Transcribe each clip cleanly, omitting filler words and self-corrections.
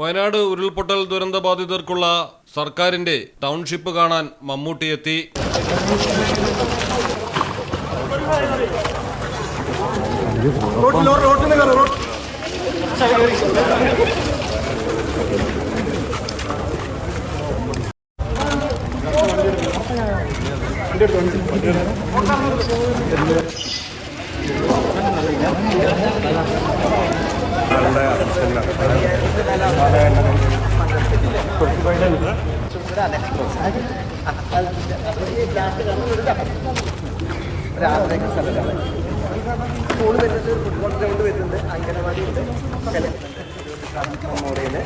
വയനാട് ഉരുൾപൊട്ടൽ ദുരന്തബാധിതർക്കുള്ള സർക്കാരിന്റെ ടൗൺഷിപ്പ് കാണാൻ മമ്മൂട്ടി എത്തി. സ്കൂൾ വരുന്നത്, ഫുട്ബോൾ ഗ്രൗണ്ട് വരുന്നുണ്ട്, അംഗനവാടി ഉണ്ട്, മെമ്മോറിയല്.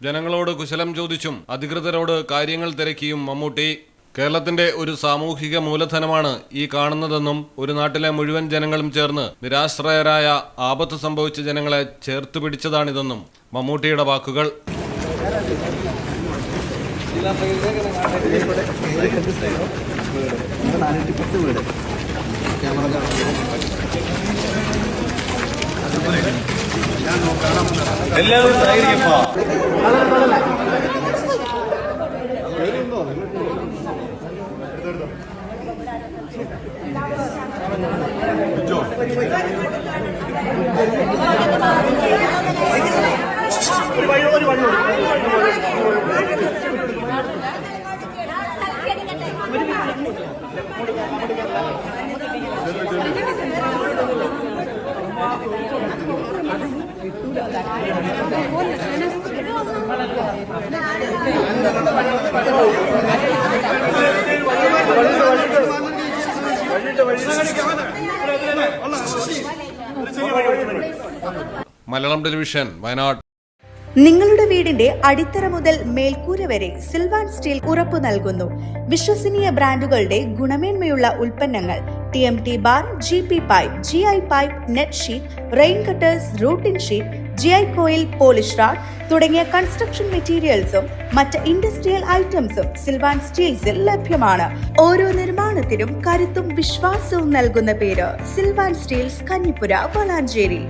ജനങ്ങളോട് കുശലം ചോദിച്ചും അധികൃതരോട് കാര്യങ്ങൾ തിരക്കിയും മമ്മൂട്ടി കേരളത്തിന്റെ ഒരു സാമൂഹിക മൂലധനമാണ് ഈ കാണുന്നതെന്നും ഒരു നാട്ടിലെ മുഴുവൻ ജനങ്ങളും ചേർന്ന് നിരാശ്രയരായ ആപത്ത് സംഭവിച്ച ജനങ്ങളെ ചേർത്ത് പിടിച്ചതാണിതെന്നും മമ്മൂട്ടിയുടെ വാക്കുകൾ. എല്ലാവരും സഹകരിക്കുമ്പോ മലയാളം ടെലിവിഷൻ, വയനാട്. നിങ്ങളുടെ വീടിന്റെ അടിത്തറ മുതൽ മേൽക്കൂര വരെ സിൽവാൻ സ്റ്റീൽ ഉറപ്പു നൽകുന്നു. വിശ്വസനീയ ബ്രാൻഡുകളുടെ ഗുണമേന്മയുള്ള ഉൽപ്പന്നങ്ങൾ TMT bar, GP pipe, GI pipe, net sheet, rain cutters, routing sheet, GI coil, polish RAD തുടങ്ങിയ കൺസ്ട്രക്ഷൻ മെറ്റീരിയൽസും മറ്റ് ഇൻഡസ്ട്രിയൽ ഐറ്റംസും സിൽവാൻ സ്റ്റീൽസിൽ ലഭ്യമാണ്. ഓരോ നിർമ്മാണത്തിനും കരുത്തും വിശ്വാസവും നൽകുന്ന പേര് സിൽവാൻ സ്റ്റീൽസ്, കഞ്ഞിപ്പുര, വളാഞ്ചേരി.